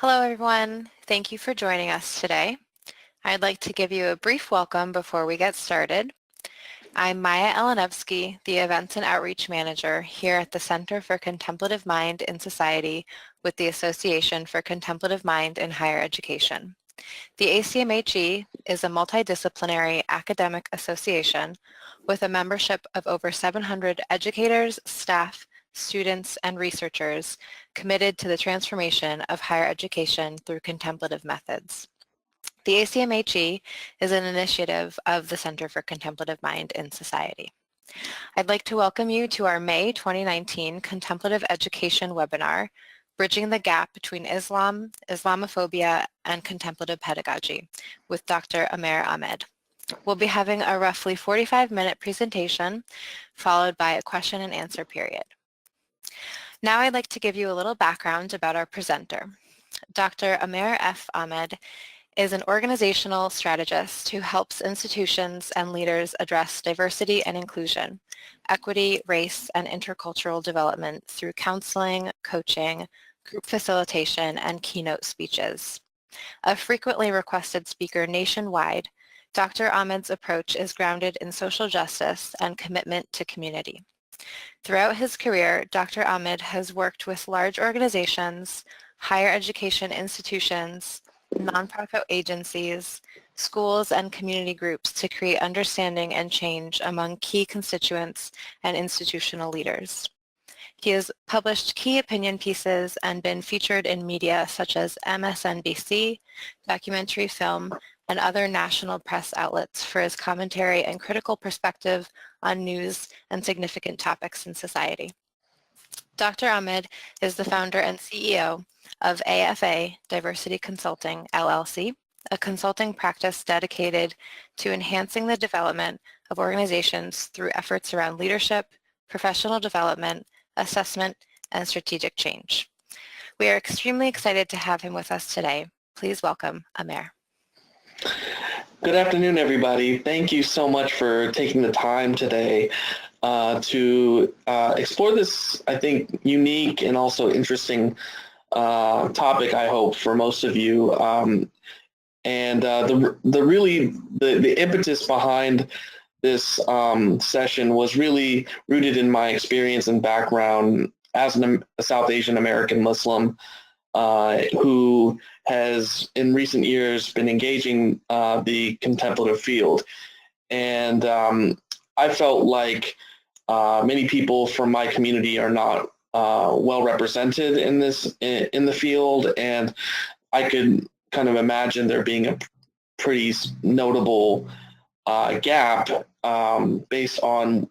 Hello, everyone. Thank you for joining us today. I'd like to give you a brief welcome before we get started. I'm Maya Elenevsky, the Events and Outreach Manager here at the Center for Contemplative Mind in Society with the Association for Contemplative Mind in Higher Education. The ACMHE is a multidisciplinary academic association with a membership of over 700 educators, staff, students, and researchers committed to the transformation of higher education through contemplative methods. The ACMHE is an initiative of the Center for Contemplative Mind in Society. I'd like to welcome you to our May 2019 Contemplative Education webinar, Bridging the Gap Between Islam, Islamophobia, and Contemplative Pedagogy with Dr. Amer Ahmed. We'll be having a roughly 45-minute presentation followed by a question and answer period. Now I'd like to give you a little background about our presenter. Dr. Amer F. Ahmed is an organizational strategist who helps institutions and leaders address diversity and inclusion, equity, race, and intercultural development through counseling, coaching, group facilitation, and keynote speeches. A frequently requested speaker nationwide, Dr. Ahmed's approach is grounded in social justice and commitment to community. Throughout his career, Dr. Ahmed has worked with large organizations, higher education institutions, nonprofit agencies, schools, and community groups to create understanding and change among key constituents and institutional leaders. He has published key opinion pieces and been featured in media such as MSNBC, documentary film, and other national press outlets for his commentary and critical perspective on news and significant topics in society. Dr. Ahmed is the founder and CEO of AFA Diversity Consulting, LLC, a consulting practice dedicated to enhancing the development of organizations through efforts around leadership, professional development, assessment, and strategic change. We are extremely excited to have him with us today. Please welcome Amer. Good afternoon, everybody. Thank you so much for taking the time today to explore this, I think, unique and also interesting topic, I hope, for most of you. The impetus behind this session was really rooted in my experience and background as a South Asian American Muslim who has in recent years been engaging the contemplative field. And I felt like many people from my community are not well represented in the field, and I could kind of imagine there being a pretty notable gap based on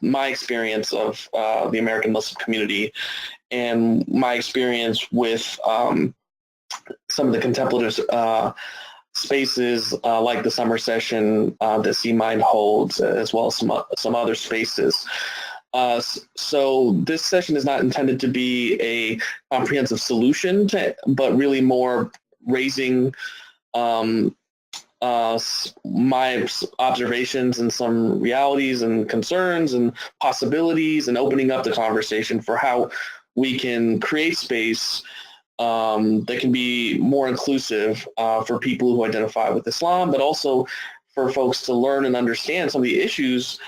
my experience of the American Muslim community and my experience with some of the contemplative spaces like the summer session that C-Mind holds, as well as some other spaces. So this session is not intended to be a comprehensive solution, but really more raising my observations and some realities and concerns and possibilities, and opening up the conversation for how we can create space that can be more inclusive for people who identify with Islam, but also for folks to learn and understand some of the issues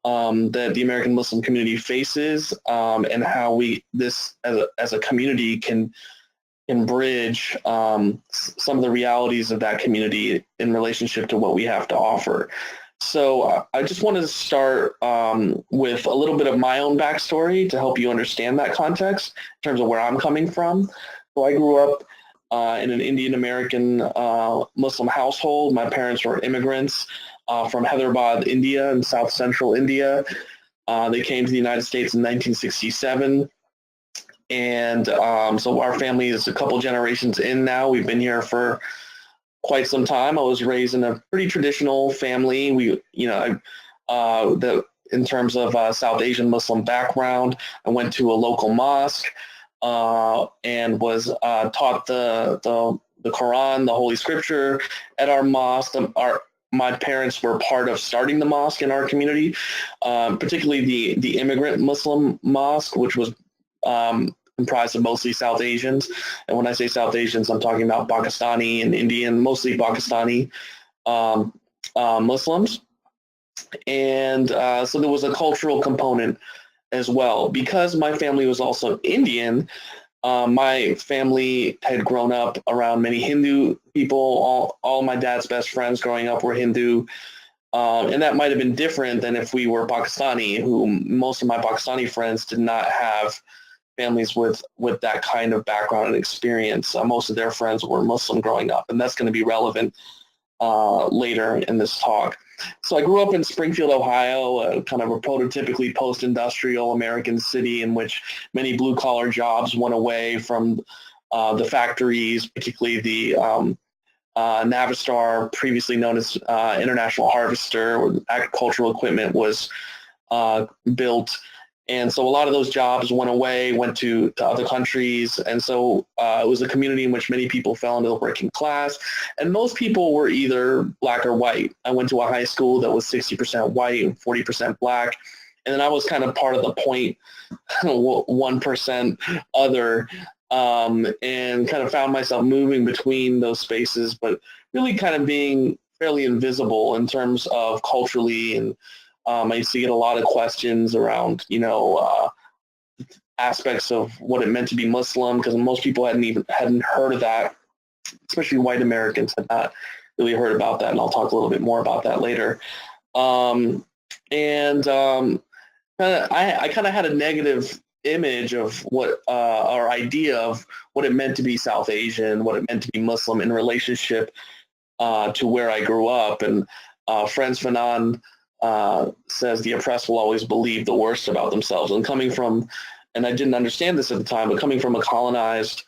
that the American Muslim community faces, and how this as a community can bridge some of the realities of that community in relationship to what we have to offer. So I just wanted to start with a little bit of my own backstory to help you understand that context in terms of where I'm coming from. So I grew up in an Indian American Muslim household. My parents were immigrants from Hyderabad, India, and South Central India. They came to the United States in 1967. And so our family is a couple generations in now. We've been here for quite some time. I was raised in a pretty traditional family. In terms of South Asian Muslim background, I went to a local mosque and was taught the Quran, the Holy Scripture, at our mosque. My parents were part of starting the mosque in our community, particularly the immigrant Muslim mosque, which was comprised of mostly South Asians. And when I say South Asians, I'm talking about Pakistani and Indian, mostly Pakistani Muslims. And so there was a cultural component as well. Because my family was also Indian, my family had grown up around many Hindu people. All my dad's best friends growing up were Hindu. And that might have been different than if we were Pakistani, who most of my Pakistani friends did not have families with that kind of background and experience. Most of their friends were Muslim growing up, and that's going to be relevant later in this talk. So I grew up in Springfield, Ohio, kind of a prototypically post-industrial American city in which many blue-collar jobs went away from the factories, particularly the Navistar, previously known as International Harvester, where agricultural equipment was built. And so a lot of those jobs went away, went to other countries. And so it was a community in which many people fell into the working class. And most people were either black or white. I went to a high school that was 60% white and 40% black. And then I was kind of part of the 0.1% other, and kind of found myself moving between those spaces, but really kind of being fairly invisible in terms of culturally. And I used to get a lot of questions around, aspects of what it meant to be Muslim, because most people hadn't heard of that, especially white Americans had not really heard about that, and I'll talk a little bit more about that later. I kind of had a negative image of what our idea of what it meant to be South Asian, what it meant to be Muslim in relationship to where I grew up. And Frantz Fanon says the oppressed will always believe the worst about themselves. And coming from, and I didn't understand this at the time, but coming from a colonized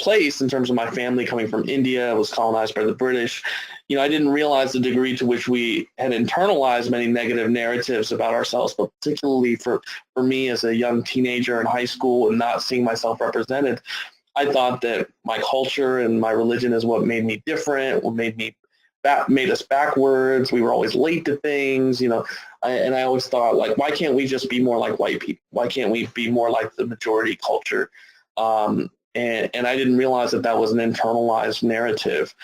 place in terms of my family coming from India, was colonized by the British, I didn't realize the degree to which we had internalized many negative narratives about ourselves, but particularly for me as a young teenager in high school and not seeing myself represented, I thought that my culture and my religion is what made me different, what made us backwards. We were always late to things, and I always thought, like, why can't we just be more like white people? Why can't we be more like the majority culture? And I didn't realize that was an internalized narrative.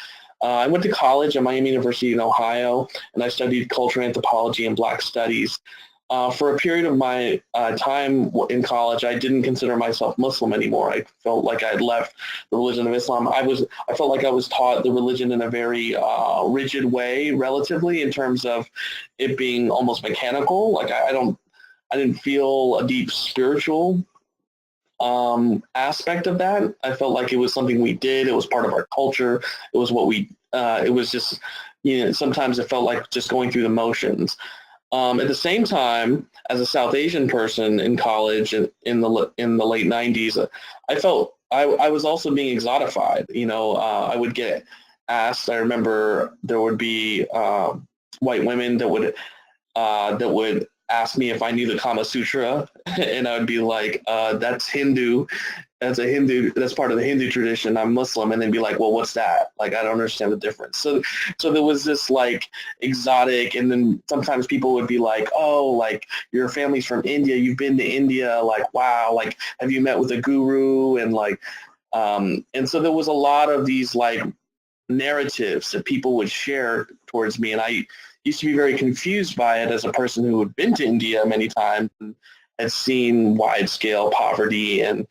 I went to college at Miami University in Ohio, and I studied cultural anthropology and Black studies. For a period of my time in college, I didn't consider myself Muslim anymore. I felt like I had left the religion of Islam. I felt like I was taught the religion in a very rigid way, relatively, in terms of it being almost mechanical. Like I didn't feel a deep spiritual aspect of that. I felt like it was something we did. It was part of our culture. It was what it was just, sometimes it felt like just going through the motions. At the same time, as a South Asian person in college in the late 90s, I felt I was also being exotified. I would get asked. I remember there would be white women that would ask me if I knew the Kama Sutra, and I would be like, "That's Hindu. That's part of the Hindu tradition. I'm Muslim." And they'd be like, "Well, what's that? Like, I don't understand the difference." So there was this like exotic, and then sometimes people would be like, "Oh, like your family's from India. You've been to India. Like, wow. Like, have you met with a guru?" And like, and so there was a lot of these like narratives that people would share towards me, and I used to be very confused by it as a person who had been to India many times and had seen wide-scale poverty, and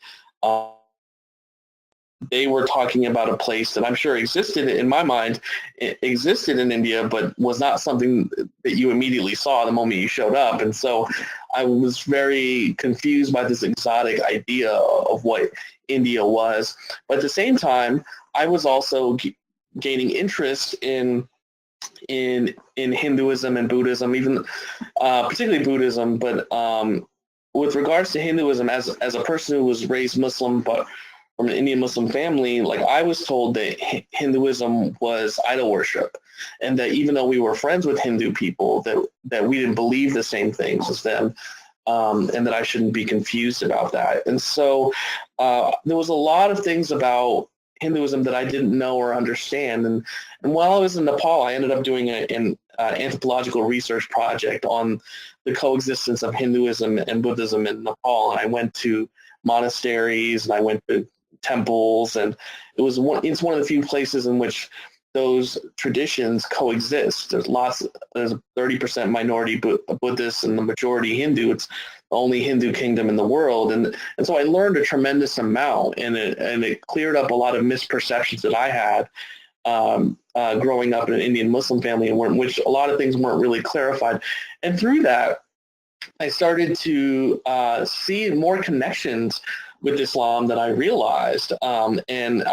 they were talking about a place that I'm sure existed in my mind, existed in India, but was not something that you immediately saw the moment you showed up. And so I was very confused by this exotic idea of what India was. But at the same time, I was also gaining interest in Hinduism and Buddhism, even particularly Buddhism. But with regards to Hinduism, as a person who was raised Muslim but from an Indian Muslim family, like I was told that Hinduism was idol worship, and that even though we were friends with Hindu people, that we didn't believe the same things as them, and that I shouldn't be confused about that. And so there was a lot of things about Hinduism that I didn't know or understand. And while I was in Nepal, I ended up doing an anthropological research project on the coexistence of Hinduism and Buddhism in Nepal. And I went to monasteries and I went to temples, and it's one of the few places in which those traditions coexist. There's 30% minority Buddhists and the majority Hindu. It's the only Hindu kingdom in the world. And so I learned a tremendous amount, and it cleared up a lot of misperceptions that I had growing up in an Indian Muslim family, in which a lot of things weren't really clarified. And through that, I started to see more connections with Islam than I realized. In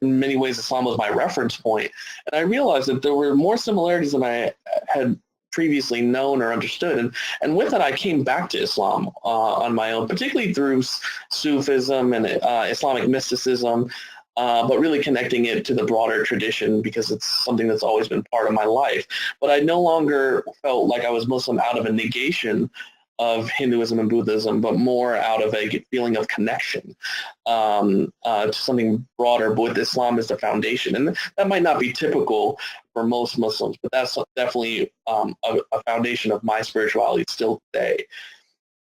many ways, Islam was my reference point. And I realized that there were more similarities than I had previously known or understood. And with it, I came back to Islam on my own, particularly through Sufism and Islamic mysticism, but really connecting it to the broader tradition because it's something that's always been part of my life. But I no longer felt like I was Muslim out of a negation of Hinduism and Buddhism, but more out of a feeling of connection to something broader, but with Islam as the foundation. And that might not be typical for most Muslims, but that's definitely a foundation of my spirituality still today.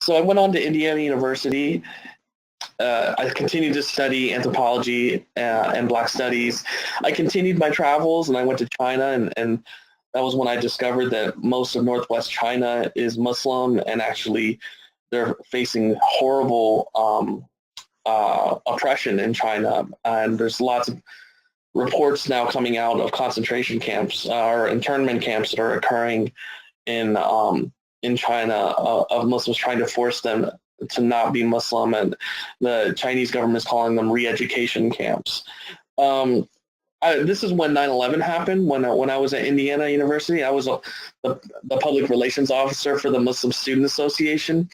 So I went on to Indiana University. I continued to study anthropology and Black studies. I continued my travels, and I went to China, and that was when I discovered that most of Northwest China is Muslim, and actually they're facing horrible oppression in China. And there's lots of reports now coming out of concentration camps or internment camps that are occurring in China of Muslims trying to force them to not be Muslim, and the Chinese government is calling them re-education camps. This is when 9/11 happened. When I was at Indiana University, I was the public relations officer for the Muslim Student Association,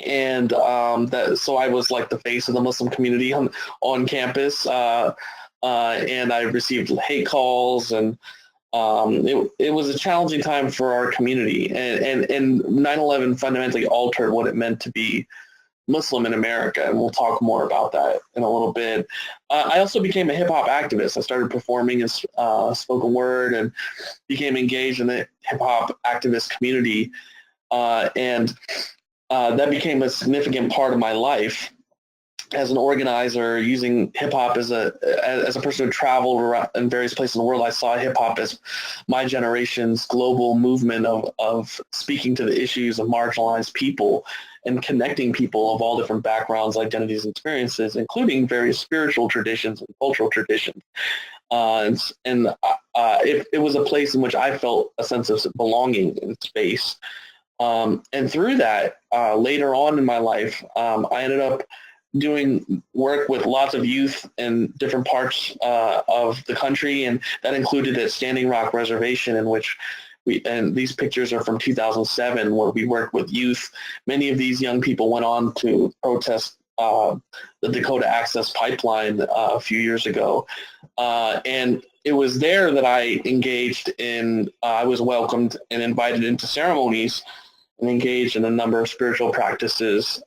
and so I was like the face of the Muslim community on campus, and I received hate calls, and it was a challenging time for our community, and 9/11 fundamentally altered what it meant to be Muslim in America, and we'll talk more about that in a little bit. I also became a hip-hop activist. I started performing in spoken word and became engaged in the hip-hop activist community, and that became a significant part of my life as an organizer, using hip-hop as a person who traveled around in various places in the world. I saw hip-hop as my generation's global movement of speaking to the issues of marginalized people and connecting people of all different backgrounds, identities, and experiences, including various spiritual traditions and cultural traditions. It was a place in which I felt a sense of belonging in space. And through that, later on in my life, I ended up doing work with lots of youth in different parts of the country, and that included at Standing Rock Reservation, in which and these pictures are from 2007, where we worked with youth. Many of these young people went on to protest the Dakota Access Pipeline a few years ago, and it was there that I engaged in, I was welcomed and invited into ceremonies and engaged in a number of spiritual practices,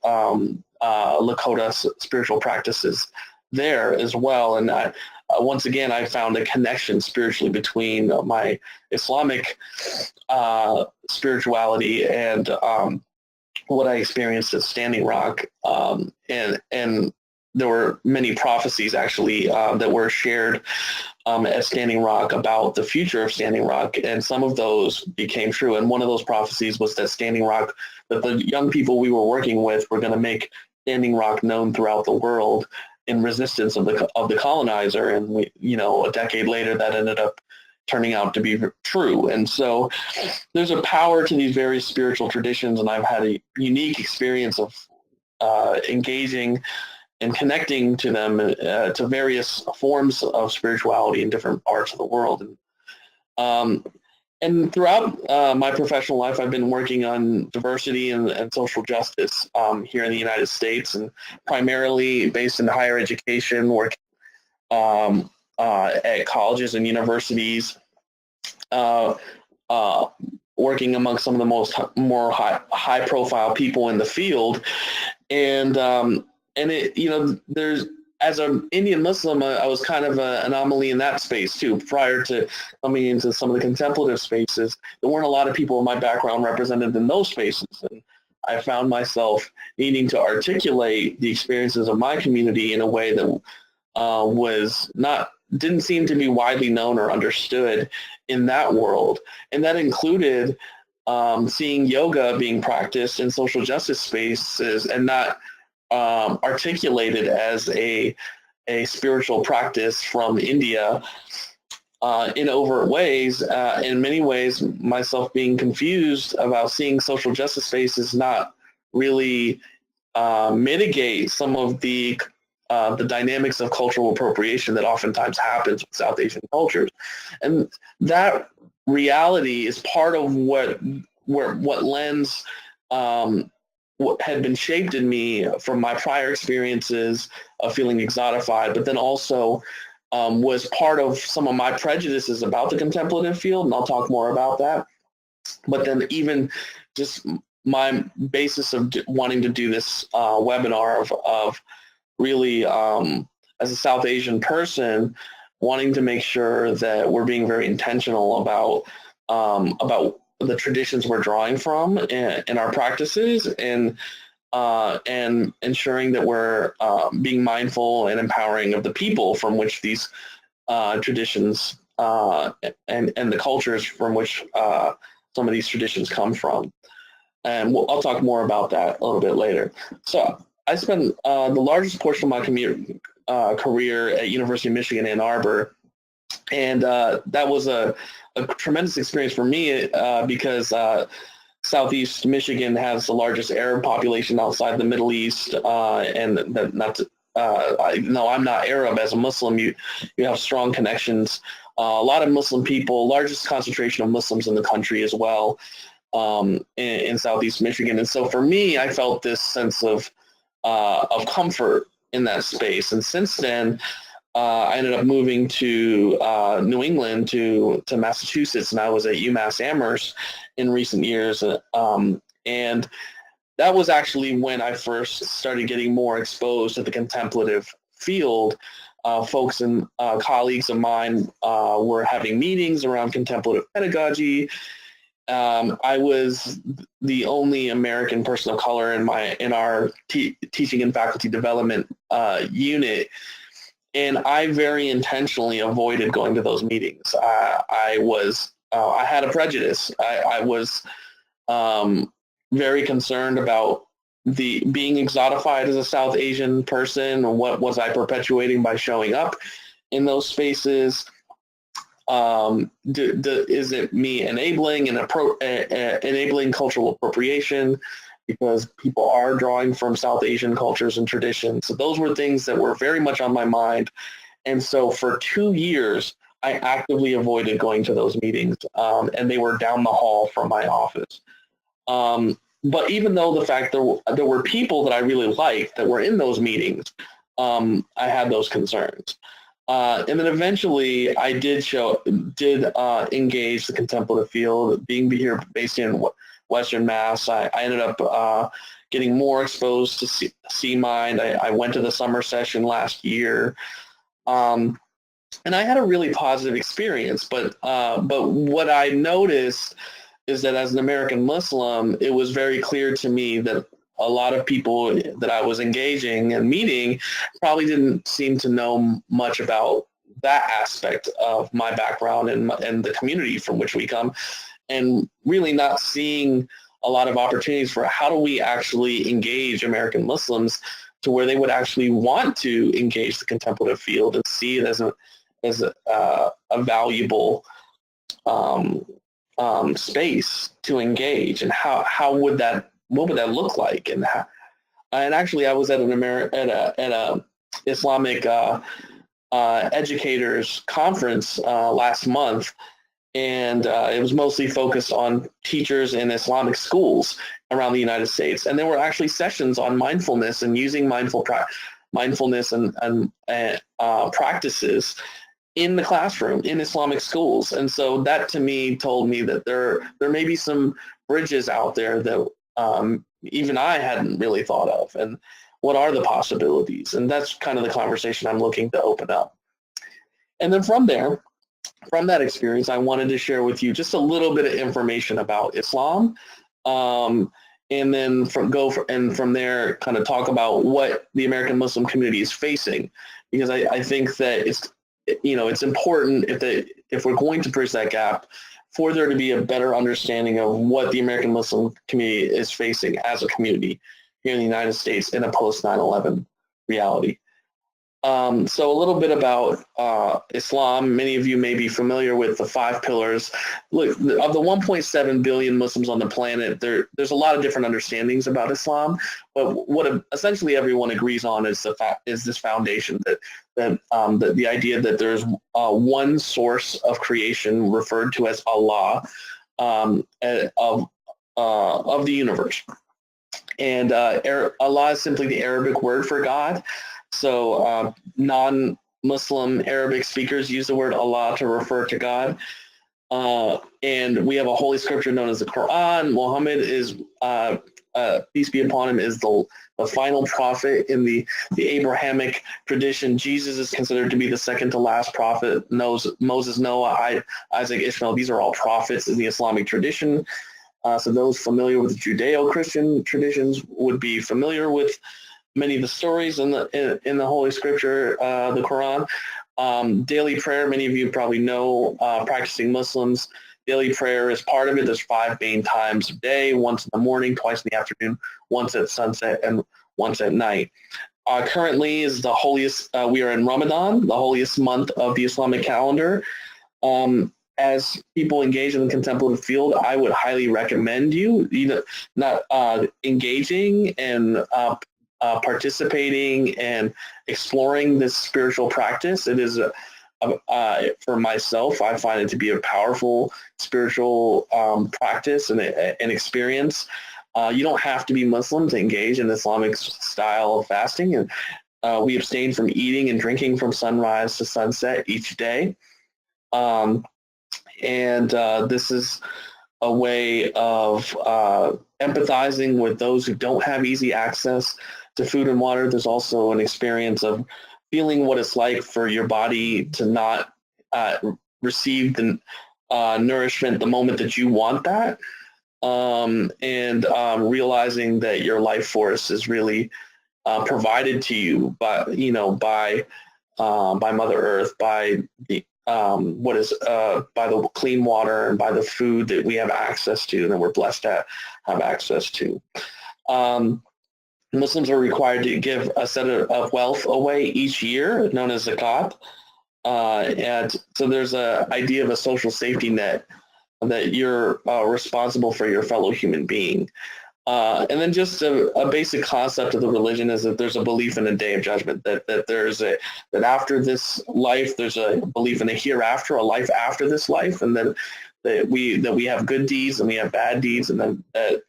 Lakota spiritual practices there as well. And once again, I found a connection spiritually between my Islamic spirituality and what I experienced at Standing Rock. And there were many prophecies actually that were shared at Standing Rock about the future of Standing Rock, and some of those became true. And one of those prophecies was that Standing Rock, that the young people we were working with were going to make Standing Rock known throughout the world in resistance of the colonizer. And we, a decade later, that ended up turning out to be true. And so there's a power to these various spiritual traditions, and I've had a unique experience of engaging and connecting to them, to various forms of spirituality in different parts of the world. And throughout my professional life, I've been working on diversity and social justice here in the United States, and primarily based in higher education, work at colleges and universities, working among some of the more high-profile people in the field. And it, as an Indian Muslim, I was kind of an anomaly in that space too. Prior to coming into some of the contemplative spaces, there weren't a lot of people in my background represented in those spaces. And I found myself needing to articulate the experiences of my community in a way that didn't seem to be widely known or understood in that world. And that included seeing yoga being practiced in social justice spaces and not articulated as a spiritual practice from India in overt ways. In many ways, myself being confused about seeing social justice spaces not really mitigate some of the dynamics of cultural appropriation that oftentimes happens with South Asian cultures. And that reality is part of what lends what had been shaped in me from my prior experiences of feeling exotified, but then also was part of some of my prejudices about the contemplative field, and I'll talk more about that. But then even just my basis of wanting to do this webinar of really, as a South Asian person, wanting to make sure that we're being very intentional about the traditions we're drawing from in our practices, and ensuring that we're being mindful and empowering of the people from which these traditions and the cultures from which some of these traditions come from. And I'll talk more about that a little bit later. So I spent the largest portion of my career at University of Michigan, Ann Arbor, and that was a tremendous experience for me because Southeast Michigan has the largest Arab population outside the Middle East, and no, I'm not Arab. As a Muslim, you have strong connections. A lot of Muslim people, largest concentration of Muslims in the country as well, in Southeast Michigan. And so for me, I felt this sense of comfort in that space. And since then, I ended up moving to New England, to Massachusetts, and I was at UMass Amherst in recent years. And that was actually when I first started getting more exposed to the contemplative field. Folks and colleagues of mine were having meetings around contemplative pedagogy. I was the only American person of color in our teaching and faculty development unit. And I very intentionally avoided going to those meetings. I had a prejudice. I was very concerned about being exotified as a South Asian person. What was I perpetuating by showing up in those spaces? Is it me enabling enabling cultural appropriation? Because people are drawing from South Asian cultures and traditions. So those were things that were very much on my mind. And so for 2 years, I actively avoided going to those meetings, and they were down the hall from my office. But even though the fact there were people that I really liked that were in those meetings, I had those concerns. And then eventually I did engage the contemplative field. Being here based in Western Mass, I ended up getting more exposed to C-Mind. I went to the summer session last year, and I had a really positive experience. But what I noticed is that as an American Muslim, it was very clear to me that a lot of people that I was engaging and meeting probably didn't seem to know much about that aspect of my background and the community from which we come, and really not seeing a lot of opportunities for how do we actually engage American Muslims to where they would actually want to engage the contemplative field and see it as a valuable space to engage, and what would that look like? And actually, I was at a Islamic educators conference last month, and it was mostly focused on teachers in Islamic schools around the United States. And there were actually sessions on mindfulness and using mindfulness and practices in the classroom in Islamic schools. And so that to me told me that there may be some bridges out there that even I hadn't really thought of, and what are the possibilities? And that's kind of the conversation I'm looking to open up. And then from there, from that experience, I wanted to share with you just a little bit of information about Islam, and then from there kind of talk about what the American Muslim community is facing, because I think that it's important if we're going to bridge that gap, for there to be a better understanding of what the American Muslim community is facing as a community here in the United States in a post 9/11 reality. So a little bit about Islam. Many of you may be familiar with the 5 pillars. Look, of the 1.7 billion Muslims on the planet, there's a lot of different understandings about Islam, but what essentially everyone agrees on is this foundation that the idea that there's one source of creation referred to as Allah of the universe, and Allah is simply the Arabic word for God. So non-Muslim Arabic speakers use the word Allah to refer to God. And we have a holy scripture known as the Quran. Muhammad is, peace be upon him, is the final prophet in the Abrahamic tradition. Jesus is considered to be the second to last prophet. Moses, Noah, Isaac, Ishmael, these are all prophets in the Islamic tradition. So those familiar with the Judeo-Christian traditions would be familiar with many of the stories in the Holy Scripture, the Quran. Daily prayer, many of you probably know, practicing Muslims, daily prayer is part of it. There's 5 main times a day, once in the morning, twice in the afternoon, once at sunset, and once at night. Currently is the holiest, we are in Ramadan, the holiest month of the Islamic calendar. As people engage in the contemplative field, I would highly recommend you not engaging and participating and exploring this spiritual practice. It is, for myself, I find it to be a powerful spiritual practice and an experience. You don't have to be Muslim to engage in Islamic style of fasting, and we abstain from eating and drinking from sunrise to sunset each day. This is a way of empathizing with those who don't have easy access to food and water. There's also an experience of feeling what it's like for your body to not receive the nourishment the moment that you want that, and realizing that your life force is really provided to you by Mother Earth, by the by the clean water and by the food that we have access to, and that we're blessed to have access to. Muslims are required to give a set of wealth away each year, known as zakat. And so there's an idea of a social safety net that you're responsible for your fellow human being. And then just a basic concept of the religion is that there's a belief in a day of judgment, that that after this life, there's a belief in a hereafter, a life after this life, and that we have good deeds and we have bad deeds, and that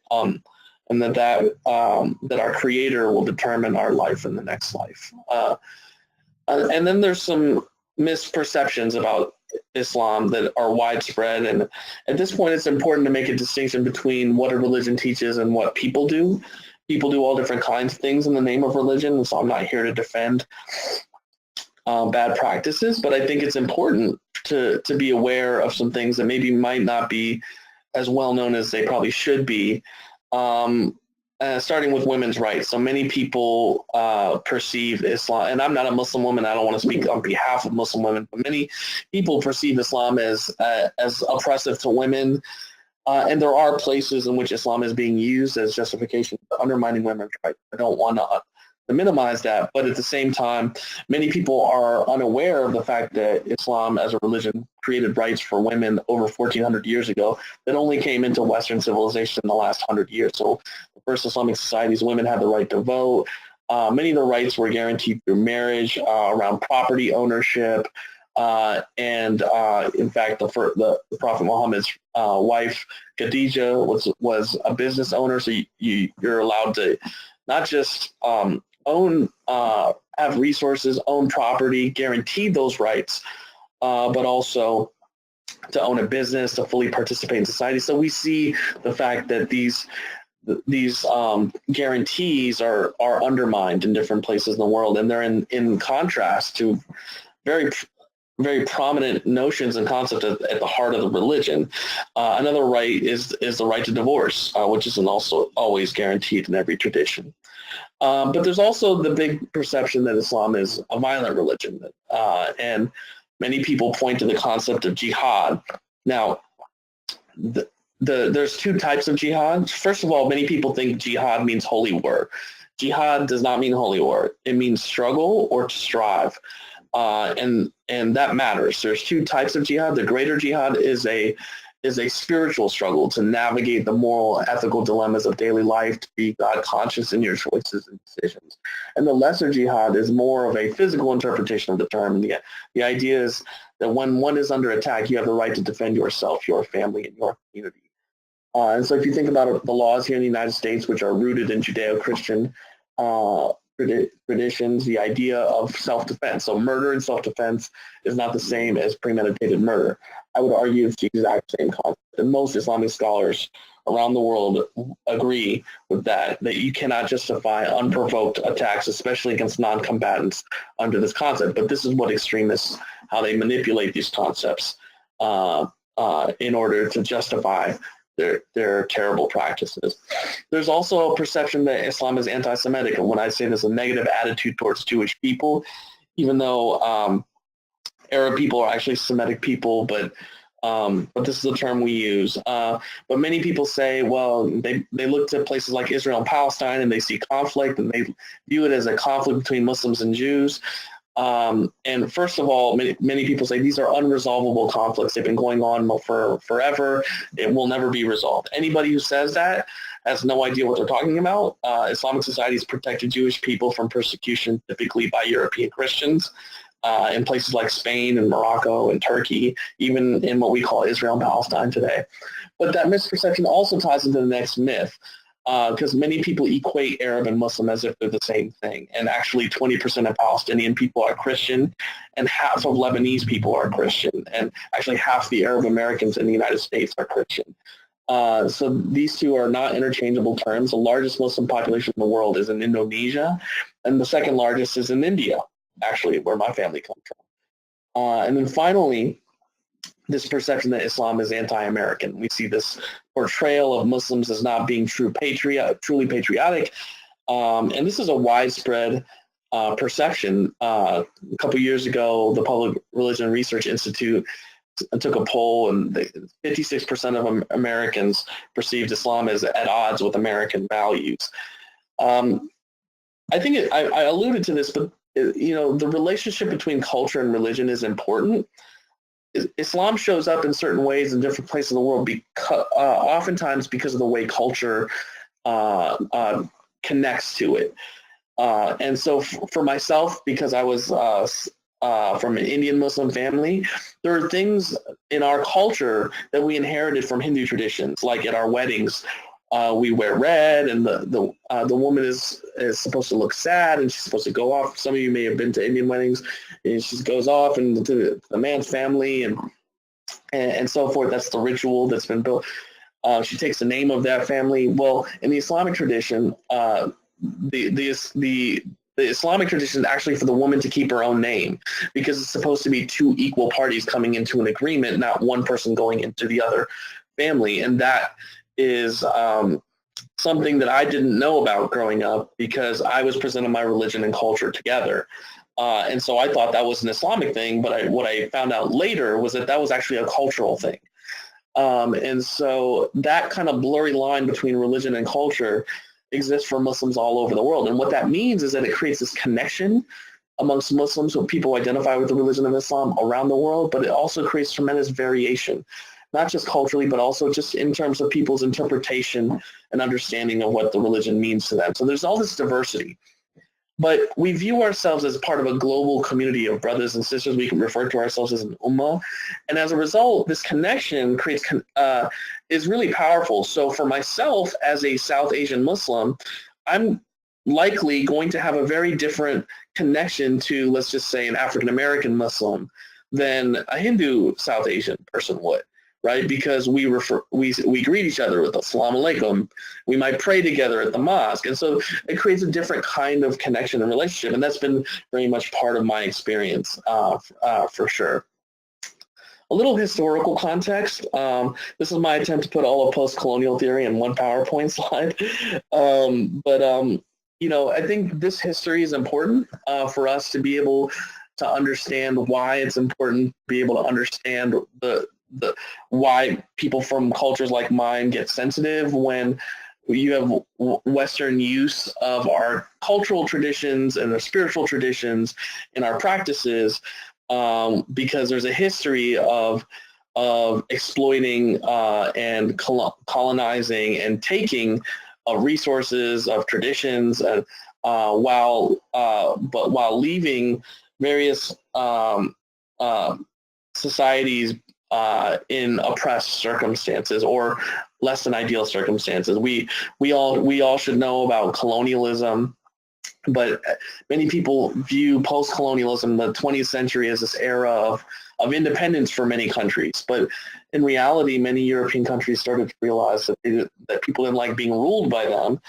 our Creator will determine our life in the next life. And then there's some misperceptions about Islam that are widespread, and at this point it's important to make a distinction between what a religion teaches and what people do. People do all different kinds of things in the name of religion, and so I'm not here to defend bad practices, but I think it's important to be aware of some things that maybe might not be as well known as they probably should be. Starting with women's rights. So many people perceive Islam, and I'm not a Muslim woman, I don't want to speak on behalf of Muslim women, but many people perceive Islam as oppressive to women, and there are places in which Islam is being used as justification for undermining women's rights. I don't want to minimize that, but at the same time, many people are unaware of the fact that Islam as a religion created rights for women over 1,400 years ago that only came into Western civilization in the last 100 years. So the first Islamic societies, women had the right to vote. Many of the rights were guaranteed through marriage, around property ownership, and in fact, the Prophet Muhammad's wife, Khadija, was a business owner, so you're allowed to not just own, have resources, own property, guaranteed those rights, but also to own a business, to fully participate in society. So we see the fact that these these guarantees are undermined in different places in the world, and they're in contrast to very prominent notions and concepts at the heart of the religion. Another right is the right to divorce, which isn't also always guaranteed in every tradition. But there's also the big perception that Islam is a violent religion, and many people point to the concept of jihad. Now, there's two types of jihad. First of all, many people think jihad means holy war. Jihad does not mean holy war. It means struggle or to strive. And that matters. There's two types of jihad. The greater jihad is a spiritual struggle to navigate the moral, ethical dilemmas of daily life, to be God conscious in your choices and decisions. And the lesser jihad is more of a physical interpretation of the term. And the idea is that when one is under attack, you have the right to defend yourself, your family, and your community. And so if you think about the laws here in the United States, which are rooted in Judeo-Christian traditions, the idea of self-defense. So murder and self-defense is not the same as premeditated murder. I would argue it's the exact same concept. And most Islamic scholars around the world agree with that you cannot justify unprovoked attacks, especially against non-combatants, under this concept. But this is what extremists, how they manipulate these concepts in order to justify their terrible practices. There's also a perception that Islam is anti-Semitic, and when I say there's a negative attitude towards Jewish people, even though Arab people are actually Semitic people, but this is a term we use. But many people say, well, they look to places like Israel and Palestine, and they see conflict, and they view it as a conflict between Muslims and Jews. And first of all, many people say these are unresolvable conflicts. They've been going on for forever. It will never be resolved. Anybody who says that has no idea what they're talking about. Islamic society has protected Jewish people from persecution, typically by European Christians, in places like Spain and Morocco and Turkey, even in what we call Israel and Palestine today. But that misperception also ties into the next myth, because many people equate Arab and Muslim as if they're the same thing. And actually 20% of Palestinian people are Christian, and half of Lebanese people are Christian, and actually half the Arab Americans in the United States are Christian. So these two are not interchangeable terms. The largest Muslim population in the world is in Indonesia, and the second largest is in India, actually, where my family comes from. And then finally, this perception that Islam is anti-American. We see this portrayal of Muslims as not being truly patriotic. And this is a widespread perception. A couple years ago, the Public Religion Research Institute took a poll, and 56% of Americans perceived Islam as at odds with American values. I think I alluded to this, but the relationship between culture and religion is important. Islam shows up in certain ways in different places of the world, oftentimes because of the way culture connects to it. And so for myself, because I was from an Indian Muslim family, there are things in our culture that we inherited from Hindu traditions, like at our weddings, we wear red, and the woman is supposed to look sad, and she's supposed to go off. Some of you may have been to Indian weddings, and she goes off and to the man's family and so forth. That's the ritual that's been built. She takes the name of that family. Well, in the Islamic tradition, the Islamic tradition is actually for the woman to keep her own name, because it's supposed to be two equal parties coming into an agreement, not one person going into the other family. And that is something that I didn't know about growing up, because I was presented my religion and culture together. And so I thought that was an Islamic thing, but what I found out later was that was actually a cultural thing. And so that kind of blurry line between religion and culture exists for Muslims all over the world. And what that means is that it creates this connection amongst Muslims who people identify with the religion of Islam around the world, but it also creates tremendous variation, not just culturally, but also just in terms of people's interpretation and understanding of what the religion means to them. So there's all this diversity. But we view ourselves as part of a global community of brothers and sisters. We can refer to ourselves as an ummah. And as a result, this connection is really powerful. So for myself as a South Asian Muslim, I'm likely going to have a very different connection to, let's just say, an African American Muslim than a Hindu South Asian person would, right? Because we greet each other with Assalamu alaikum. We might pray together at the mosque. And so it creates a different kind of connection and relationship. And that's been very much part of my experience for sure. A little historical context. This is my attempt to put all of post-colonial theory in one PowerPoint slide. You know, I think this history is important for us to be able to understand why it's important to be able to understand why people from cultures like mine get sensitive when you have Western use of our cultural traditions and our spiritual traditions and our practices, because there's a history of exploiting and colonizing and taking resources of traditions, and while leaving various societies in oppressed circumstances or less than ideal circumstances. We all should know about colonialism, but many people view post-colonialism, the 20th century, as this era of independence for many countries. But in reality, many European countries started to realize that people didn't like being ruled by them.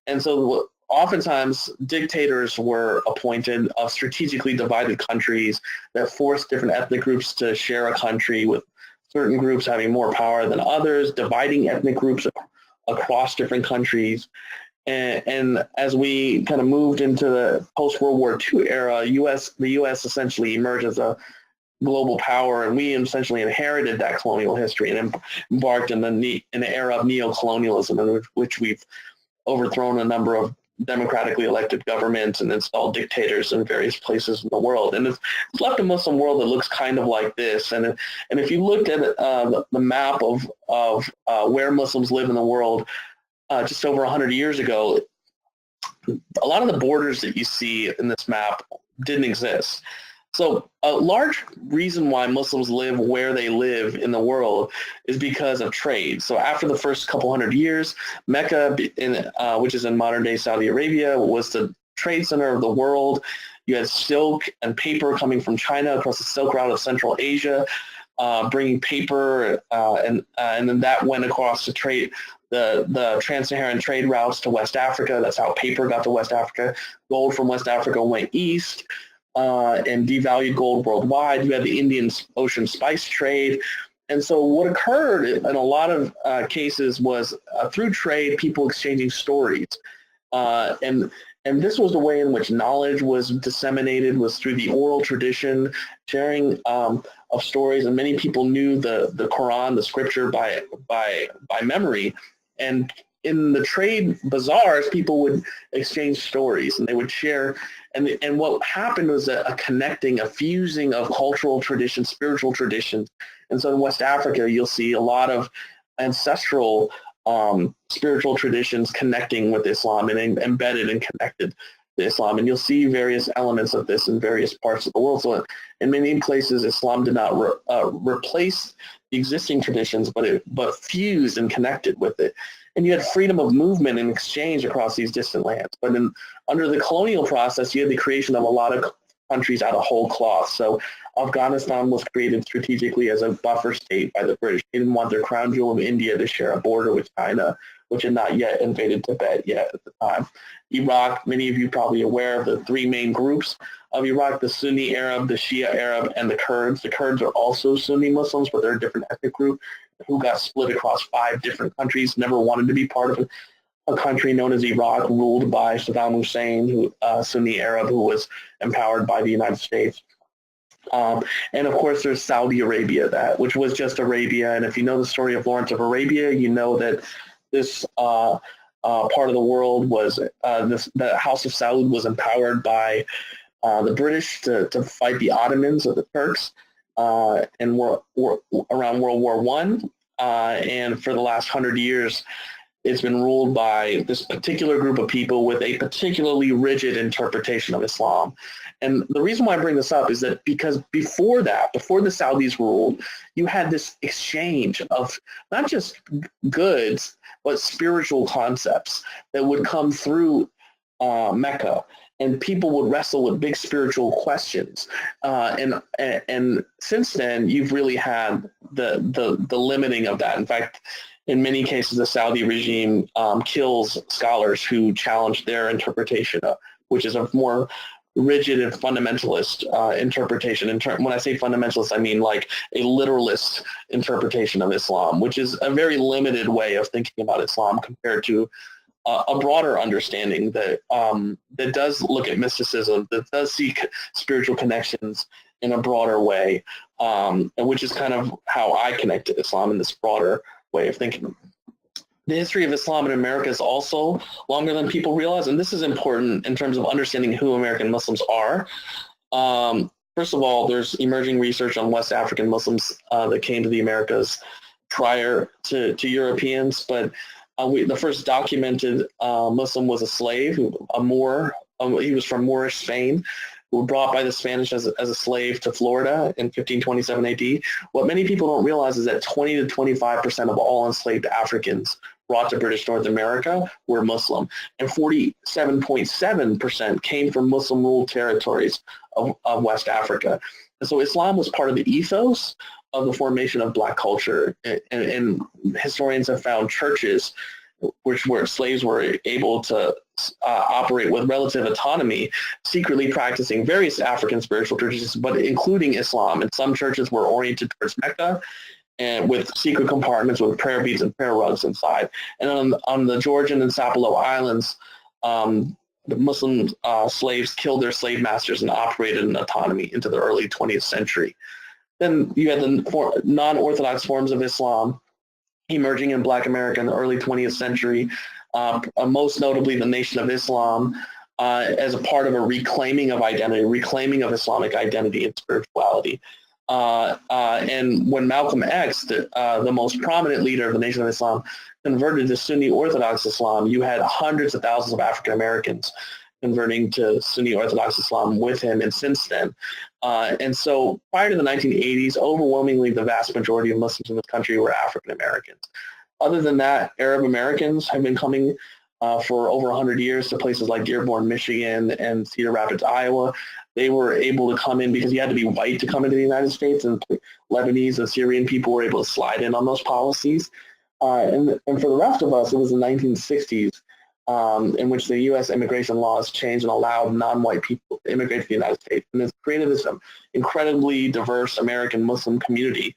And so oftentimes dictators were appointed of strategically divided countries that forced different ethnic groups to share a country, with certain groups having more power than others, dividing ethnic groups across different countries. And as we kind of moved into the post-World War II era, the U.S. essentially emerged as a global power, and we essentially inherited that colonial history and embarked in an era of neo-colonialism, in which we've overthrown a number of democratically elected governments and installed dictators in various places in the world. And it's left a Muslim world that looks kind of like this. And if you looked at the map of where Muslims live in the world, just over 100 years ago, a lot of the borders that you see in this map didn't exist. So a large reason why Muslims live where they live in the world is because of trade. So after the first couple hundred years, Mecca, which is in modern-day Saudi Arabia, was the trade center of the world. You had silk and paper coming from China across the Silk Route of Central Asia, bringing paper, and then that went across the trade, the trans-Saharan trade routes to West Africa. That's how paper got to West Africa. Gold from West Africa went east and devalued gold worldwide. You had the Indian Ocean spice trade. And so what occurred in a lot of cases was through trade, people exchanging stories. And this was the way in which knowledge was disseminated, was through the oral tradition, sharing of stories. And many people knew the Quran, the scripture, by memory. And in the trade bazaars, people would exchange stories and they would share. And what happened was a connecting, a fusing of cultural traditions, spiritual traditions. And so in West Africa, you'll see a lot of ancestral spiritual traditions connecting with Islam and embedded and connected to Islam. And you'll see various elements of this in various parts of the world. So in many places, Islam did not replace the existing traditions, but fused and connected with it. And you had freedom of movement and exchange across these distant lands. But under the colonial process, you had the creation of a lot of countries out of whole cloth. So Afghanistan was created strategically as a buffer state by the British. They didn't want their crown jewel of India to share a border with China, which had not yet invaded Tibet yet at the time. Iraq, many of you probably aware of the three main groups of Iraq: the Sunni Arab, the Shia Arab, and the Kurds. The Kurds are also Sunni Muslims, but they're a different ethnic group who got split across 5 different countries, never wanted to be part of a country known as Iraq, ruled by Saddam Hussein, Sunni Arab, who was empowered by the United States. And of course, there's Saudi Arabia, which was just Arabia. And if you know the story of Lawrence of Arabia, you know that this part of the world was, the House of Saud was empowered by the British to fight the Ottomans or the Turks around World War I. And for the last 100 years, it's been ruled by this particular group of people with a particularly rigid interpretation of Islam. And the reason why I bring this up is that because before the Saudis ruled, you had this exchange of not just goods, but spiritual concepts that would come through Mecca, and people would wrestle with big spiritual questions. And since then, you've really had the limiting of that. In fact, in many cases, the Saudi regime kills scholars who challenge their interpretation, which is a more rigid and fundamentalist interpretation. When I say fundamentalist, I mean like a literalist interpretation of Islam, which is a very limited way of thinking about Islam compared to a broader understanding that that does look at mysticism, that does seek spiritual connections in a broader way, and which is kind of how I connect to Islam in this broader way of thinking. The history of Islam in America is also longer than people realize, and this is important in terms of understanding who American Muslims are. First of all, there's emerging research on West African Muslims that came to the Americas prior to Europeans, but the first documented Muslim was a slave, a Moor. He was from Moorish Spain, who was brought by the Spanish as a slave to Florida in 1527 AD. What many people don't realize is that 20 to 25% of all enslaved Africans brought to British North America were Muslim, and 47.7% came from Muslim-ruled territories of West Africa. And so Islam was part of the ethos of the formation of Black culture, and historians have found churches where slaves were able to operate with relative autonomy, secretly practicing various African spiritual traditions, but including Islam. And some churches were oriented towards Mecca, and with secret compartments with prayer beads and prayer rugs inside. And on the Georgian and Sapelo Islands, the Muslim slaves killed their slave masters and operated in autonomy into the early 20th century. Then you had the non-Orthodox forms of Islam emerging in Black America in the early 20th century, most notably the Nation of Islam, as a part of a reclaiming of identity, reclaiming of Islamic identity and spirituality. And when Malcolm X, the most prominent leader of the Nation of Islam, converted to Sunni Orthodox Islam, you had hundreds of thousands of African Americans converting to Sunni Orthodox Islam with him, and since then. And so prior to the 1980s, overwhelmingly the vast majority of Muslims in this country were African Americans. Other than that, Arab Americans have been coming for over 100 years to places like Dearborn, Michigan, and Cedar Rapids, Iowa. They were able to come in because you had to be white to come into the United States, and Lebanese and Syrian people were able to slide in on those policies. And for the rest of us, it was the 1960s in which the U.S. immigration laws changed and allowed non-white people to immigrate to the United States. And it's created this incredibly diverse American Muslim community,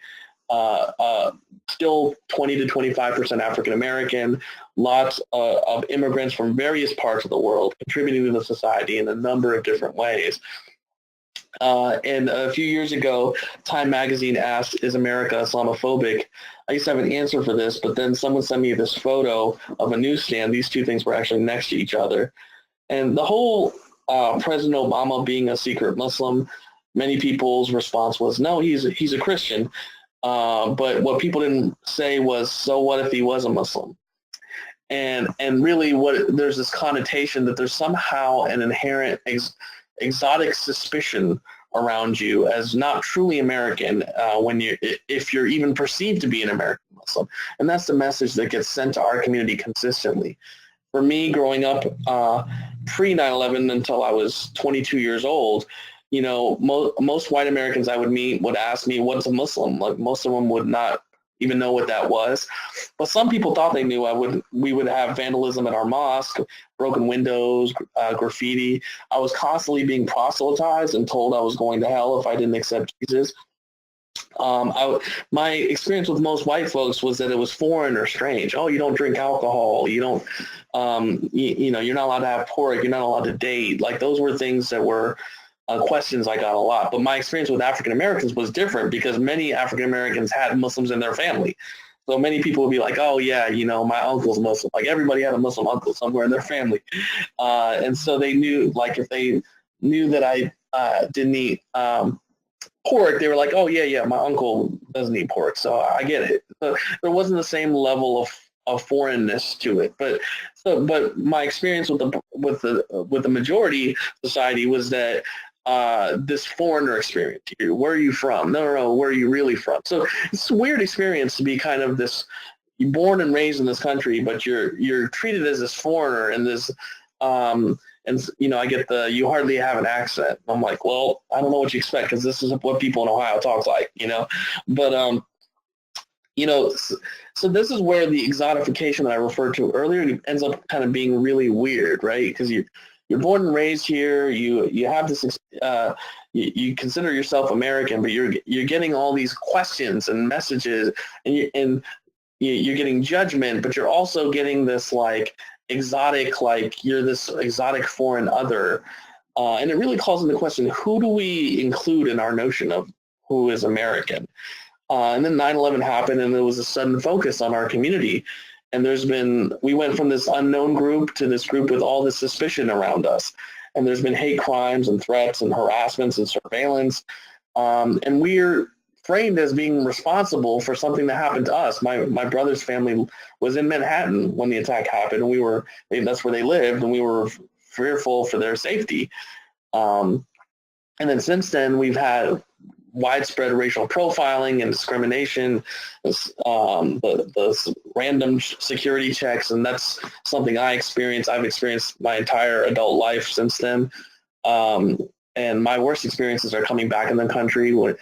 still 20 to 25% African American, lots of immigrants from various parts of the world contributing to the society in a number of different ways. And a few years ago, Time magazine asked, is America Islamophobic? I used to have an answer for this, but then someone sent me this photo of a newsstand. These two things were actually next to each other. And the whole President Obama being a secret Muslim, many people's response was, no, he's a Christian. But what people didn't say was, so what if he was a Muslim? And really there's this connotation that there's somehow an inherent exotic suspicion around you as not truly American if you're even perceived to be an American Muslim. And that's the message that gets sent to our community consistently. For me, growing up pre 9/11 until I was 22 years old, you know, most white Americans I would meet would ask me, what's a Muslim? Like, most of them would not even know what that was. But some people thought they knew. We would have vandalism at our mosque, broken windows, graffiti. I was constantly being proselytized and told I was going to hell if I didn't accept Jesus. My experience with most white folks was that it was foreign or strange. Oh, you don't drink alcohol. You don't, you're not allowed to have pork. You're not allowed to date. Like, those were things that were questions I got a lot. But my experience with African Americans was different because many African Americans had Muslims in their family. So many people would be like, oh yeah, you know, my uncle's Muslim. Like, everybody had a Muslim uncle somewhere in their family. And so they knew, like, if they knew that I didn't eat pork, they were like, oh yeah, my uncle doesn't eat pork. So I get it. So there wasn't the same level of foreignness to it. But my experience with the majority society was that this foreigner experience. Where are you from? No, where are you really from? So it's a weird experience to be kind of this, you're born and raised in this country, but you're treated as this foreigner and this And, you know, I get the, you hardly have an accent. I'm like, well, I don't know what you expect because this is what people in Ohio talk like, you know. But, you know, so this is where the exotification that I referred to earlier ends up kind of being really weird, right? Because you're born and raised here, you have this, you consider yourself American, but you're getting all these questions and messages, and you're getting judgment, but you're also getting this like exotic, like you're this exotic foreign other, and it really calls into question, who do we include in our notion of who is American? And then 9/11 happened, and there was a sudden focus on our community. And we went from this unknown group to this group with all this suspicion around us. And there's been hate crimes and threats and harassments and surveillance. And we're framed as being responsible for something that happened to us. My brother's family was in Manhattan when the attack happened, and that's where they lived, and we were fearful for their safety. And then since then, we've had widespread racial profiling and discrimination, the random security checks, and that's something I've experienced my entire adult life since then. And my worst experiences are coming back in the country when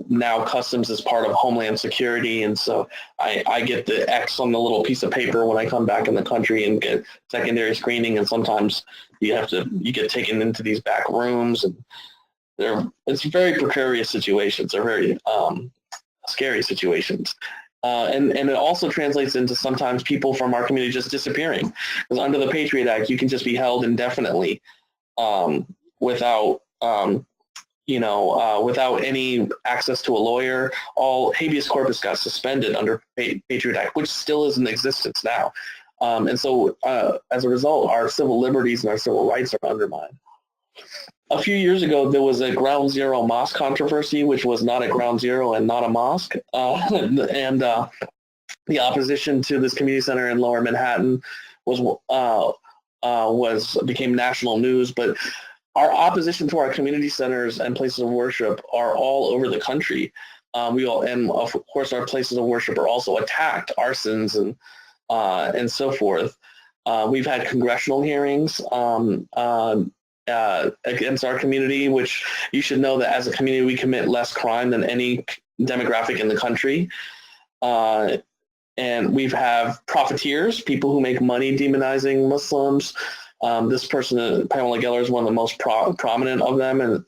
now customs is part of Homeland Security, and so I get the X on the little piece of paper when I come back in the country and get secondary screening, and sometimes you get taken into these back rooms, and it's very precarious situations. They're very scary situations. And it also translates into sometimes people from our community just disappearing. Because under the Patriot Act, you can just be held indefinitely without any access to a lawyer. All habeas corpus got suspended under Patriot Act, which still is in existence now. And so as a result, our civil liberties and our civil rights are undermined. A few years ago, there was a Ground Zero mosque controversy, which was not a ground zero and not a mosque. And the opposition to this community center in Lower Manhattan became national news. But our opposition to our community centers and places of worship are all over the country. And of course, our places of worship are also attacked, arsons and so forth. We've had congressional hearings against our community, which you should know that as a community we commit less crime than any demographic in the country. And we've have profiteers, people who make money demonizing Muslims. This person, Pamela Geller, is one of the most prominent of them.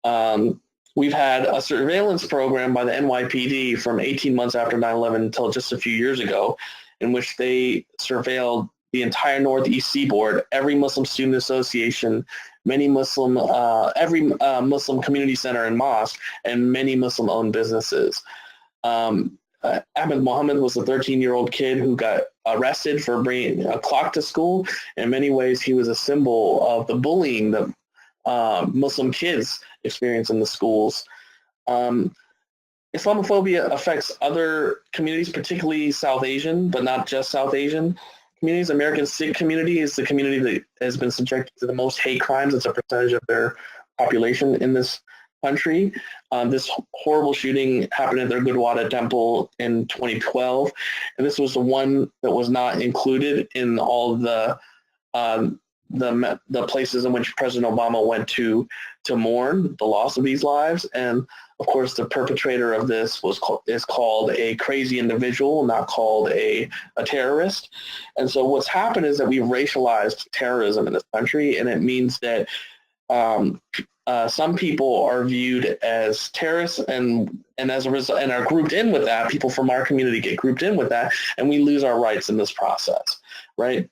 And we've had a surveillance program by the NYPD from 18 months after 9/11 until just a few years ago, in which they surveilled the entire Northeast Seaboard, every Muslim student association, every Muslim community center and mosque, and many Muslim-owned businesses. Ahmed Mohamed was a 13-year-old kid who got arrested for bringing a clock to school. In many ways, he was a symbol of the bullying that Muslim kids experience in the schools. Islamophobia affects other communities, particularly South Asian, but not just South Asian communities. American Sikh community is the community that has been subjected to the most hate crimes. It's a percentage of their population in this country. This horrible shooting happened at their Gurdwara temple in 2012, and this was the one that was not included in all the places in which President Obama went to mourn the loss of these lives. And of course, the perpetrator of this is called a crazy individual, not called a terrorist. And so what's happened is that we've racialized terrorism in this country, and it means that some people are viewed as terrorists, and as a result, and are grouped in with that. People from our community get grouped in with that, and we lose our rights in this process, right?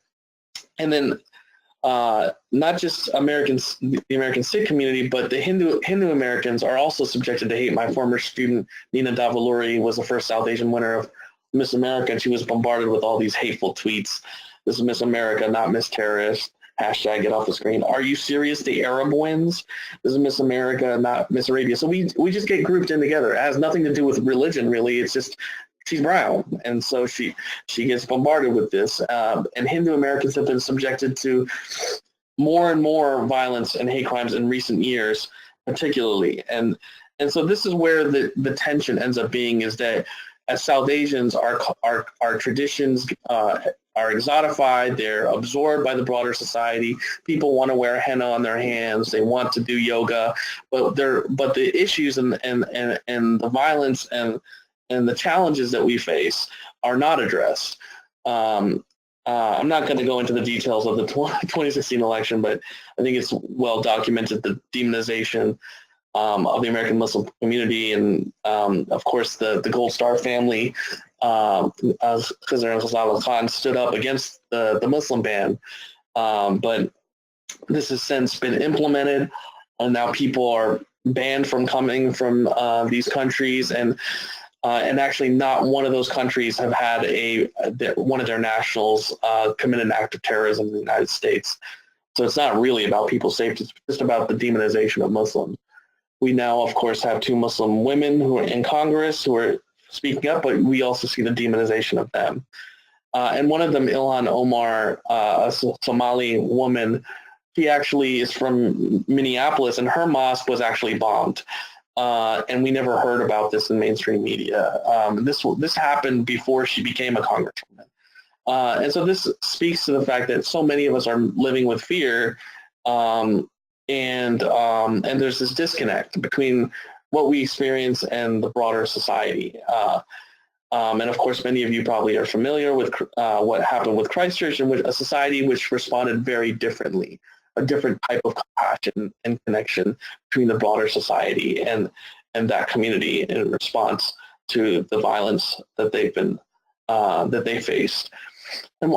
And then not just the American Sikh community, but the Hindu Americans are also subjected to hate. My former student, Nina Davuluri, was the first South Asian winner of Miss America, and she was bombarded with all these hateful tweets. This is Miss America, not Miss Terrorist. Hashtag get off the screen. Are you serious? The Arab wins. This is Miss America, not Miss Arabia. So we just get grouped in together. It has nothing to do with religion, really. It's just she's brown, and so she gets bombarded with this. And Hindu Americans have been subjected to more and more violence and hate crimes in recent years, particularly. And so this is where the tension ends up being, is that as South Asians, our traditions are exotified, they're absorbed by the broader society. People want to wear henna on their hands, they want to do yoga, but the issues and the violence and the challenges that we face are not addressed. I'm not going to go into the details of the 2016 election, but I think it's well documented, the demonization of the American Muslim community, and of course the Gold Star family, Khizr and Ghazala Khan, stood up against the Muslim ban, but this has since been implemented, and now people are banned from coming from these countries, and actually not one of those countries have had one of their nationals commit an act of terrorism in the United States. So it's not really about people's safety, it's just about the demonization of Muslims. We now, of course, have 2 Muslim women who are in Congress who are speaking up, but we also see the demonization of them. And one of them, Ilhan Omar, a Somali woman, she actually is from Minneapolis, and her mosque was actually bombed. And we never heard about this in mainstream media. This happened before she became a congresswoman. And so this speaks to the fact that so many of us are living with fear, and there's this disconnect between what we experience and the broader society. And of course, many of you probably are familiar with what happened with Christchurch, and with a society which responded very differently, a different type of compassion and connection between the broader society and that community in response to the violence that they faced. And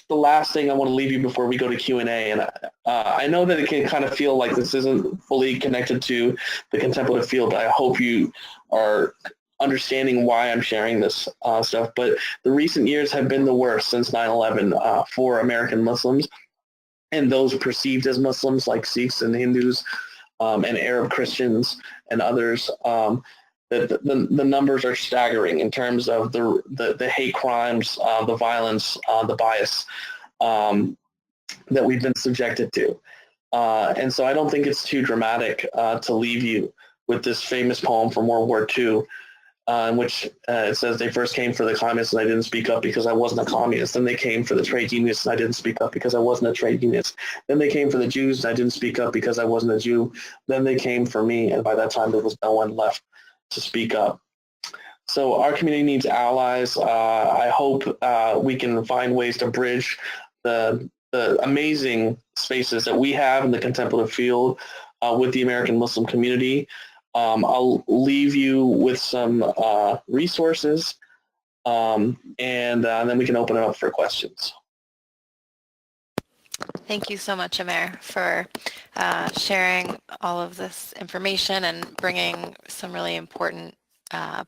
the last thing I want to leave you before we go to Q&A, and I know that it can kind of feel like this isn't fully connected to the contemplative field, but I hope you are understanding why I'm sharing this stuff. But the recent years have been the worst since 9/11 for American Muslims and those perceived as Muslims, like Sikhs and Hindus and Arab Christians and others. The numbers are staggering in terms of the hate crimes, the violence, the bias that we've been subjected to. And so I don't think it's too dramatic to leave you with this famous poem from World War II, in which it says, they first came for the communists and I didn't speak up because I wasn't a communist. Then they came for the trade unionists and I didn't speak up because I wasn't a trade unionist. Then they came for the Jews and I didn't speak up because I wasn't a Jew. Then they came for me, and by that time there was no one left to speak up. So our community needs allies. I hope we can find ways to bridge the amazing spaces that we have in the contemplative field with the American Muslim community. I'll leave you with some resources, and then we can open it up for questions. Thank you so much, Amer, for sharing all of this information and bringing some really important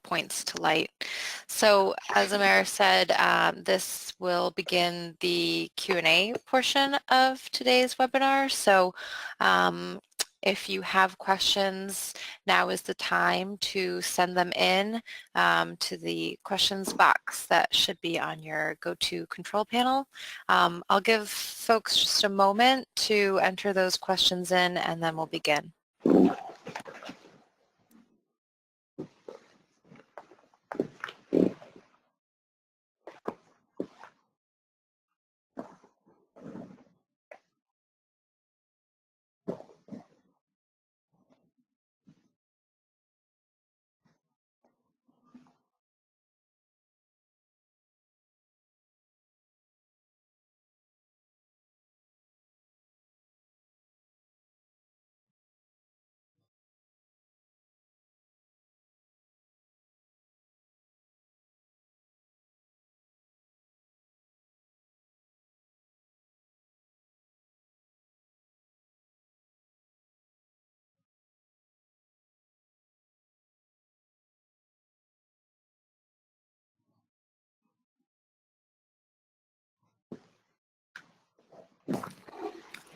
points to light. So as Amer said, this will begin the Q&A portion of today's webinar. So if you have questions, now is the time to send them in to the questions box that should be on your go-to control panel. I'll give folks just a moment to enter those questions in, and then we'll begin.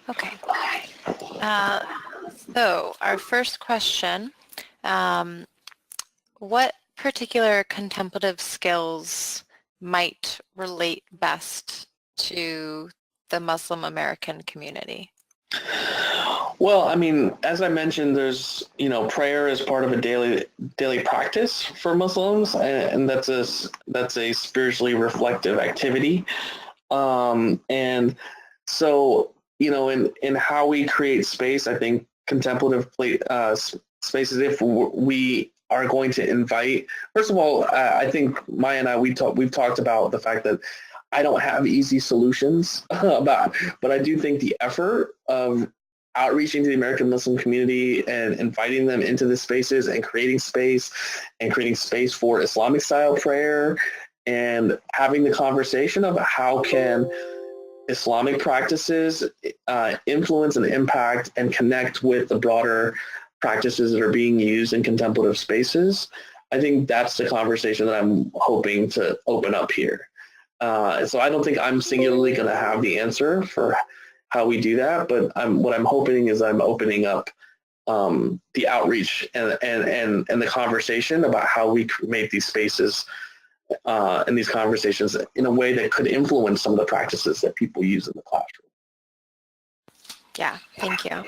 Okay. So our first question, what particular contemplative skills might relate best to the Muslim American community? Well, I mean, as I mentioned, there's, prayer is part of a daily practice for Muslims, and that's a spiritually reflective activity. And so, in how we create space, I think contemplative spaces, if we are going to invite, first of all, I think Maya and I, we've talked about the fact that I don't have easy solutions but I do think the effort of outreaching to the American Muslim community and inviting them into the spaces and creating space for Islamic style prayer and having the conversation of how can Islamic practices influence and impact and connect with the broader practices that are being used in contemplative spaces. I think that's the conversation that I'm hoping to open up here. So I don't think I'm singularly going to have the answer for how we do that, but what I'm hoping is I'm opening up the outreach and the conversation about how we make these spaces and these conversations in a way that could influence some of the practices that people use in the classroom. Yeah, thank you.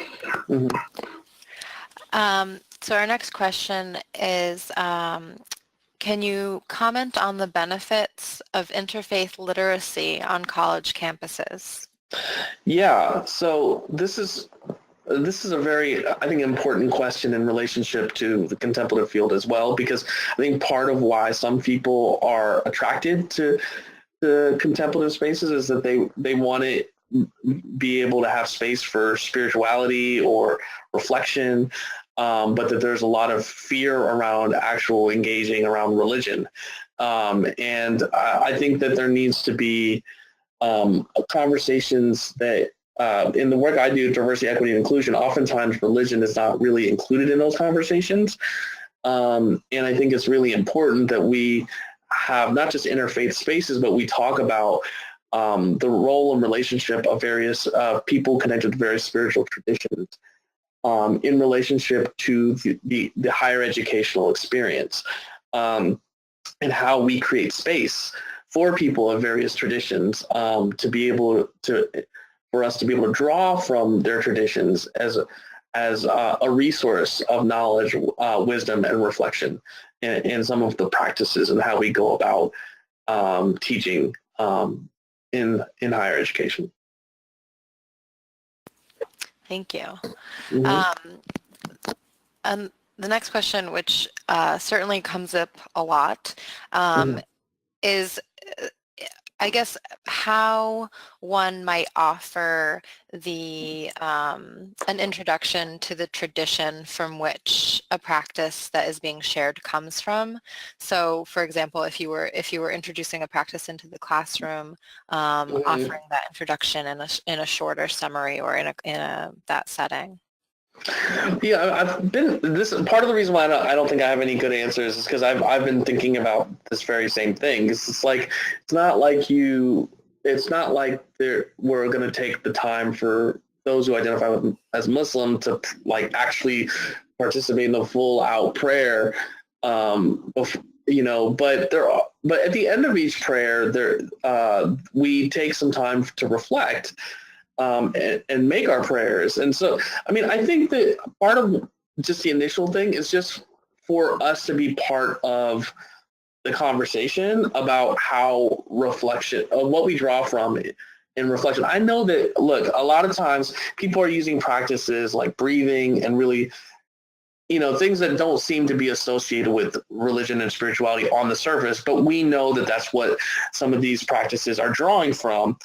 Mm-hmm. So our next question is, can you comment on the benefits of interfaith literacy on college campuses? Yeah, so this is a very, I think, important question in relationship to the contemplative field as well, because I think part of why some people are attracted to the contemplative spaces is that they want to be able to have space for spirituality or reflection, but that there's a lot of fear around actual engaging around religion. And I think that there needs to be conversations that in the work I do, diversity, equity, and inclusion, oftentimes religion is not really included in those conversations. And I think it's really important that we have not just interfaith spaces, but we talk about the role and relationship of various people connected to various spiritual traditions in relationship to the higher educational experience, and how we create space for people of various traditions to be able to, for us to be able to draw from their traditions as a resource of knowledge, wisdom, and reflection in some of the practices and how we go about teaching in higher education. Thank you. Mm-hmm. The next question, which certainly comes up a lot, Mm-hmm. is, I guess, how one might offer an introduction to the tradition from which a practice that is being shared comes from. So, for example, if you were introducing a practice into the classroom, offering that introduction in a shorter summary or in that setting. Yeah, I've been, this part of the reason why I don't think I have any good answers is because I've been thinking about this very same thing. It's not like we're going to take the time for those who identify as Muslim to actually participate in the full out prayer. But at the end of each prayer, we take some time to reflect. And make our prayers. And so, I mean, I think that part of just the initial thing is just for us to be part of the conversation about how reflection of what we draw from in reflection. I know that, look, a lot of times people are using practices like breathing and really, things that don't seem to be associated with religion and spirituality on the surface, but we know that that's what some of these practices are drawing from.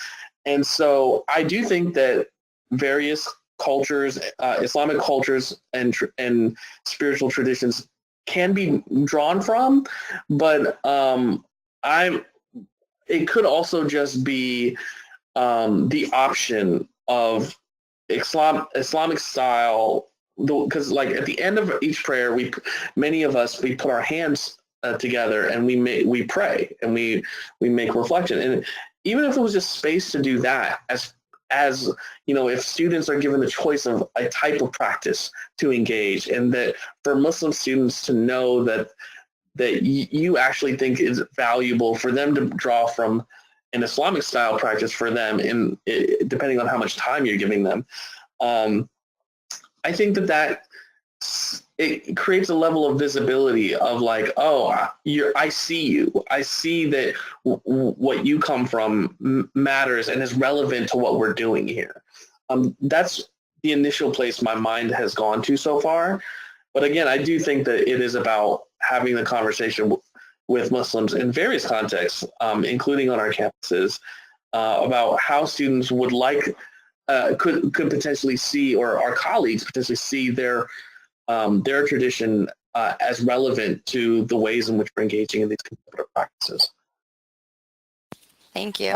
And so I do think that various cultures, Islamic cultures and spiritual traditions can be drawn from, but it could also just be the option of Islamic style, because at the end of each prayer, many of us put our hands together and we pray and we make reflection. And even if it was just space to do that, as if students are given the choice of a type of practice to engage, and that for Muslim students to know that you actually think is valuable for them to draw from an Islamic style practice for them, depending on how much time you're giving them. I think that it creates a level of visibility of like, oh, I see you. I see that what you come from matters and is relevant to what we're doing here. That's the initial place my mind has gone to so far. But again, I do think that it is about having the conversation with Muslims in various contexts, including on our campuses, about how students would like, could potentially see, or our colleagues potentially see their tradition as relevant to the ways in which we're engaging in these contemplative practices. Thank you.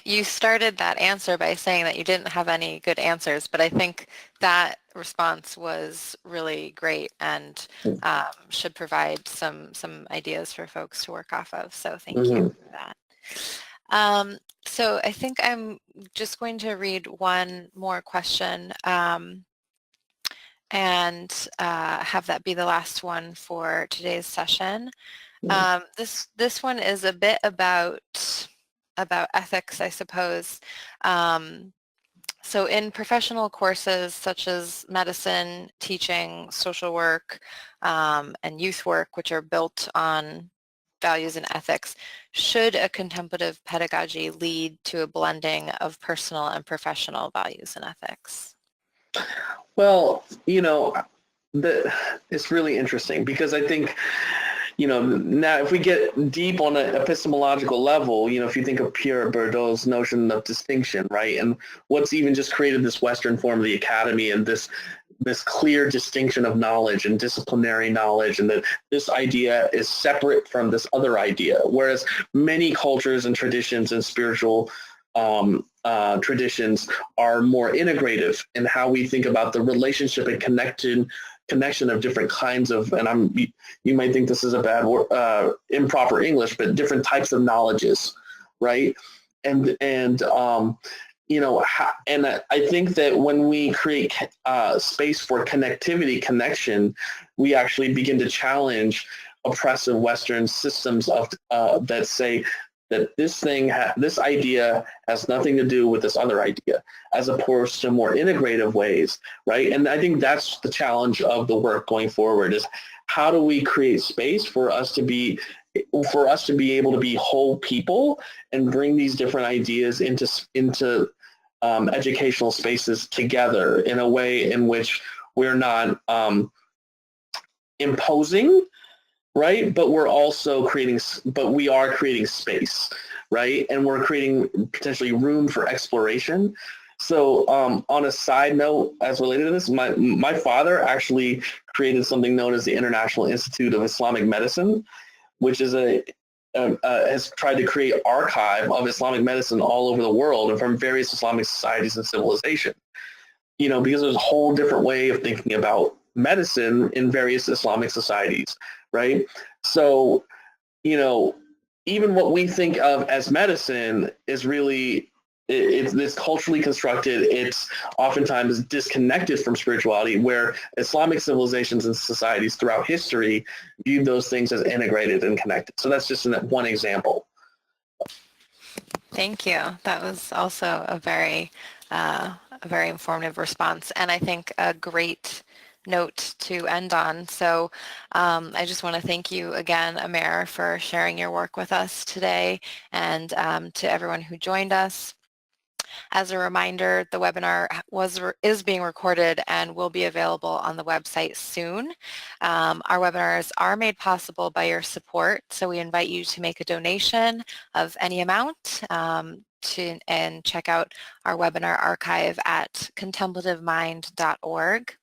You started that answer by saying that you didn't have any good answers, but I think that response was really great and should provide some ideas for folks to work off of. So thank you for that. So I think I'm just going to read one more question and have that be the last one for today's session. This one is a bit about ethics, I suppose. So in professional courses such as medicine, teaching, social work, and youth work, which are built on values and ethics, should a contemplative pedagogy lead to a blending of personal and professional values and ethics? Well, it's really interesting because I think, now if we get deep on an epistemological level, if you think of Pierre Bourdieu's notion of distinction, right, and what's even just created this Western form of the academy and this clear distinction of knowledge and disciplinary knowledge, and that this idea is separate from this other idea, whereas many cultures and traditions and spiritual traditions are more integrative in how we think about the relationship and connection of different kinds of, and you might think this is a bad word, improper English, but different types of knowledges, right? And I think that when we create space for connection, we actually begin to challenge oppressive Western systems of that say that this idea has nothing to do with this other idea, as opposed to more integrative ways, right? And I think that's the challenge of the work going forward, is how do we create space for us to be able to be whole people and bring these different ideas into educational spaces together in a way in which we're not imposing, right? But we are creating space, right? And we're creating potentially room for exploration. So on a side note, as related to this, my father actually created something known as the International Institute of Islamic Medicine, which is has tried to create archive of Islamic medicine all over the world and from various Islamic societies and civilization. Because there's a whole different way of thinking about medicine in various Islamic societies, right? So, even what we think of as medicine is really, it's culturally constructed. It's oftentimes disconnected from spirituality, where Islamic civilizations and societies throughout history viewed those things as integrated and connected. So that's just one example. Thank you. That was also a very informative response, and I think a great note to end on. So I just want to thank you again, Amer, for sharing your work with us today, and to everyone who joined us. As a reminder, the webinar is being recorded and will be available on the website soon. Our webinars are made possible by your support, so we invite you to make a donation of any amount and check out our webinar archive at contemplativemind.org.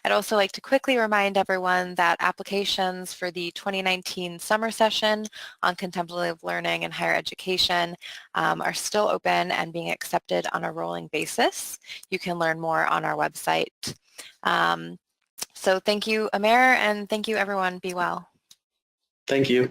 I'd also like to quickly remind everyone that applications for the 2019 summer session on contemplative learning and higher education are still open and being accepted on a rolling basis. You can learn more on our website. So thank you, Amer, and thank you, everyone. Be well. Thank you.